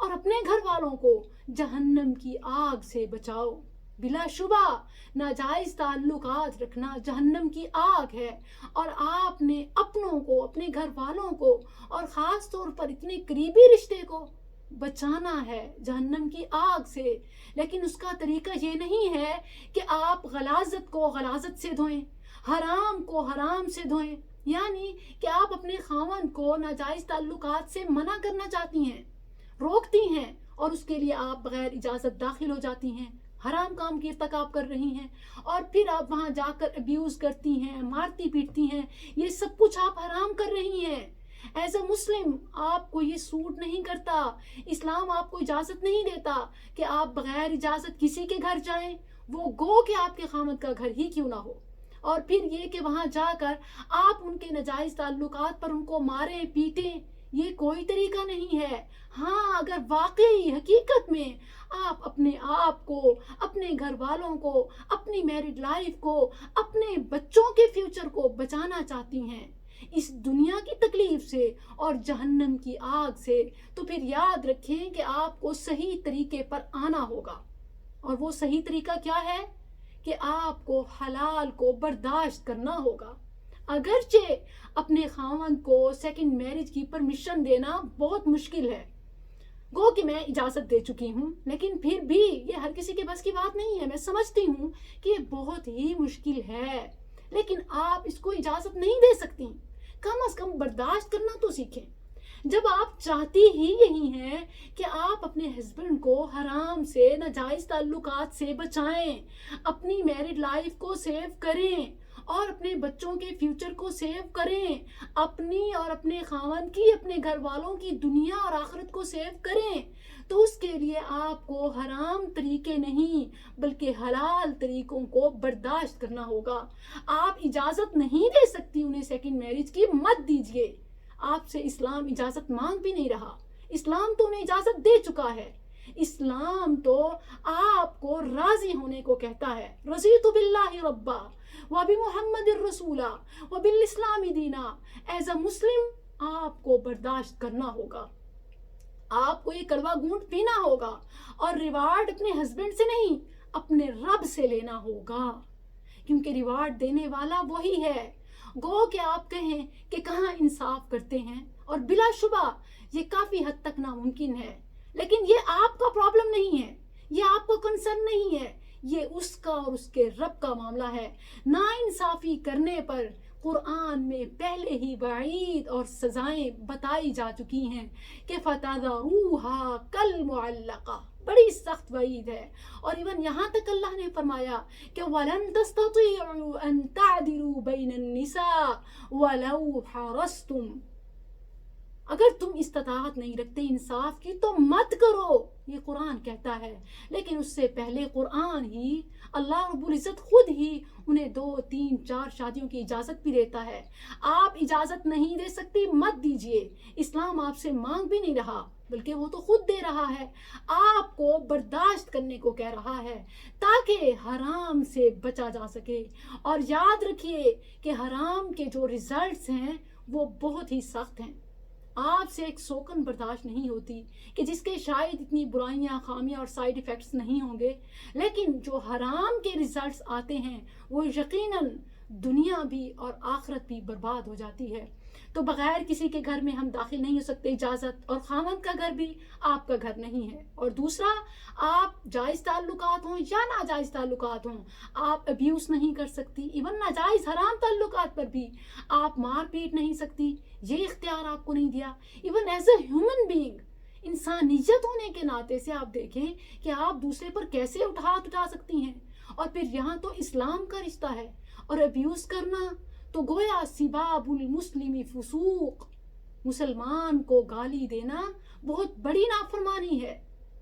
اور اپنے گھر والوں کو جہنم کی آگ سے بچاؤ۔ بلا شبہ ناجائز تعلقات رکھنا جہنم کی آگ ہے، اور آپ نے اپنوں کو، اپنے گھر والوں کو، اور خاص طور پر اتنے قریبی رشتے کو بچانا ہے جہنم کی آگ سے۔ لیکن اس کا طریقہ یہ نہیں ہے کہ آپ غلاظت کو غلاظت سے دھوئیں، حرام کو حرام سے دھوئیں، یعنی کہ آپ اپنے خاوند کو ناجائز تعلقات سے منع کرنا چاہتی ہیں، روکتی ہیں، اور اس کے لیے آپ بغیر اجازت داخل ہو جاتی ہیں، حرام کام کی ارتکاب کر رہی ہیں، اور پھر آپ وہاں جا کر ابیوز کرتی ہیں، مارتی پیٹتی ہیں، یہ سب کچھ آپ حرام کر رہی ہیں۔ ایز اے مسلم آپ کو یہ سوٹ نہیں کرتا، اسلام آپ کو اجازت نہیں دیتا کہ آپ بغیر اجازت کسی کے گھر جائیں، وہ گو کہ آپ کے خامد کا گھر ہی کیوں نہ ہو، اور پھر یہ کہ وہاں جا کر آپ ان کے ناجائز تعلقات پر ان کو ماریں پیٹیں، یہ کوئی طریقہ نہیں ہے۔ ہاں، اگر واقعی حقیقت میں آپ اپنے آپ کو، اپنے گھر والوں کو، اپنی میرڈ لائف کو، اپنے بچوں کے فیوچر کو بچانا چاہتی ہیں اس دنیا کی تکلیف سے اور جہنم کی آگ سے، تو پھر یاد رکھیں کہ آپ کو صحیح طریقے پر آنا ہوگا۔ اور وہ صحیح طریقہ کیا ہے؟ کہ آپ کو حلال کو برداشت کرنا ہوگا۔ اگرچہ اپنے خاوند کو سیکنڈ میرج کی پرمیشن دینا بہت مشکل ہے، گو کہ میں اجازت دے چکی ہوں، لیکن پھر بھی یہ ہر کسی کے بس کی بات نہیں ہے۔ میں سمجھتی ہوں کہ یہ بہت ہی مشکل ہے، لیکن آپ اس کو اجازت نہیں دے سکتی۔ کم از کم برداشت کرنا تو سیکھیں۔ جب آپ چاہتی ہی یہی ہیں کہ آپ اپنے ہسبینڈ کو حرام سے، ناجائز تعلقات سے بچائیں، اپنی میرڈ لائف کو سیو کریں، اور اپنے بچوں کے فیوچر کو سیو کریں، اپنی اور اپنے خاوند کی، اپنے گھر والوں کی دنیا اور آخرت کو سیو کریں، تو اس کے لیے آپ کو حرام طریقے نہیں بلکہ حلال طریقوں کو برداشت کرنا ہوگا۔ آپ اجازت نہیں دے سکتی انہیں سیکنڈ میرج کی، مت دیجیے۔ آپ سے اسلام اجازت مانگ بھی نہیں رہا، اسلام تو انہیں اجازت دے چکا ہے۔ اسلام تو آپ کو راضی ہونے کو کہتا ہے، رضیت باللہ ربا وبمحمد الرسولہ وبالاسلام دینا۔ ایز اے مسلم آپ کو برداشت کرنا ہوگا، آپ کو یہ کڑوا گھونٹ پینا ہوگا، اور ریوارڈ اپنے ہسبینڈ سے نہیں اپنے رب سے لینا ہوگا، کیونکہ ریوارڈ دینے والا وہی ہے۔ گو کہ آپ کہیں کہ کہاں انصاف کرتے ہیں، اور بلا شبہ یہ کافی حد تک ناممکن ہے، لیکن یہ آپ کا پرابلم نہیں ہے، یہ آپ کو کنسرن نہیں ہے، یہ اس کا اور اس کے رب کا معاملہ ہے۔ ناانصافی کرنے پر قرآن میں پہلے ہی وعید اور سزائیں بتائی جا چکی ہیں کہ فَتَذَرُوهَا كَالْمُعَلَّقَةِ، بڑی سخت وعید ہے۔ اور ایون یہاں تک اللہ نے فرمایا کہ وَلَن تَسْتَطِيعُوا أَن تَعْدِلُوا بَيْنَ النِّسَاءِ وَلَوْ حَرَصْتُمْ، اگر تم استطاعت نہیں رکھتے انصاف کی تو مت کرو، یہ قرآن کہتا ہے۔ لیکن اس سے پہلے قرآن ہی، اللہ رب العزت خود ہی انہیں 2، 3، 4 شادیوں کی اجازت بھی دیتا ہے۔ آپ اجازت نہیں دے سکتی، مت دیجیے، اسلام آپ سے مانگ بھی نہیں رہا بلکہ وہ تو خود دے رہا ہے، آپ کو برداشت کرنے کو کہہ رہا ہے تاکہ حرام سے بچا جا سکے۔ اور یاد رکھیے کہ حرام کے جو ریزلٹس ہیں وہ بہت ہی سخت ہیں۔ آپ سے ایک سوکن برداشت نہیں ہوتی کہ جس کے شاید اتنی برائیاں، خامیاں اور سائیڈ ایفیکٹس نہیں ہوں گے، لیکن جو حرام کے ریزلٹس آتے ہیں وہ یقیناً دنیا بھی اور آخرت بھی برباد ہو جاتی ہے۔ تو بغیر کسی کے گھر میں ہم داخل نہیں ہو سکتے اجازت، اور خاوند کا گھر بھی آپ کا گھر نہیں ہے۔ اور دوسرا، آپ جائز تعلقات ہوں یا ناجائز تعلقات ہوں، آپ ابیوز نہیں کر سکتی، ایون ناجائز حرام تعلقات پر بھی آپ مار پیٹ نہیں سکتی، یہ اختیار آپ کو نہیں دیا۔ Even as a human being, انسانیت ہونے کے ناطے سے آپ دیکھیں کہ آپ دوسرے پر کیسے ہاتھ اٹھا سکتی ہیں۔ اور پھر یہاں تو اسلام کا رشتہ ہے، اور ابیوز کرنا تو گویا سباب المسلم فسوق، مسلمان کو گالی دینا بہت بڑی نافرمانی ہے،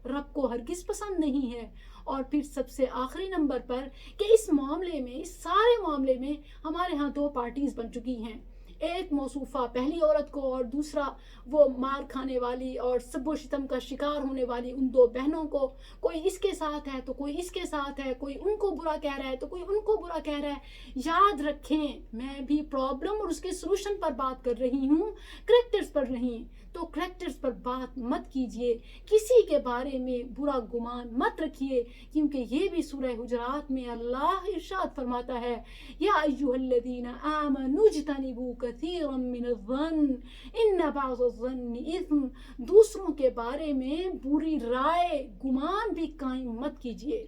رب کو ہرگز پسند نہیں ہے۔ اور پھر سب سے آخری نمبر پر کہ اس معاملے میں، اس سارے معاملے میں ہمارے ہاں 2 پارٹیز بن چکی ہیں، ایک موصوفہ پہلی عورت کو، اور دوسرا وہ مار کھانے والی اور سب و شتم کا شکار ہونے والی ان 2 بہنوں کو۔ کوئی اس کے ساتھ ہے تو کوئی اس کے ساتھ ہے، کوئی ان کو برا کہہ رہا ہے تو کوئی ان کو برا کہہ رہا ہے۔ یاد رکھیں، میں بھی پرابلم اور اس کے سلوشن پر بات کر رہی ہوں، کریکٹرز پر نہیں۔ تو کریکٹرز پر بات مت کیجئے، کسی کے بارے میں برا گمان مت رکھیے، کیونکہ یہ بھی سورہ حجرات میں اللہ ارشاد فرماتا ہے یا ایھا الذین آمنوا اجتنبوا کثیرا من الظن ان بعض الظن اثم، دوسروں کے بارے میں بری رائے گمان بھی قائم مت کیجئے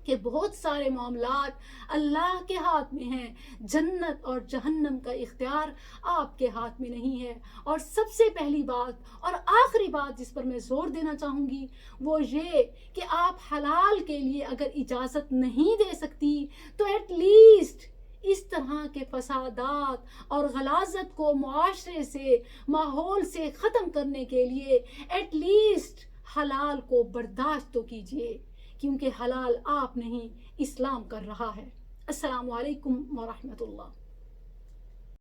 کہ بہت سارے معاملات اللہ کے ہاتھ میں ہیں، جنت اور جہنم کا اختیار آپ کے ہاتھ میں نہیں ہے۔ اور سب سے پہلی بات اور آخری بات جس پر میں زور دینا چاہوں گی وہ یہ کہ آپ حلال کے لیے اگر اجازت نہیں دے سکتی تو ایٹ لیسٹ اس طرح کے فسادات اور غلاظت کو معاشرے سے، ماحول سے ختم کرنے کے لیے ایٹ لیسٹ حلال کو برداشت تو کیجیے، کیونکہ حلال آپ نہیں اسلام کر رہا ہے۔ السلام علیکم ورحمۃ اللہ۔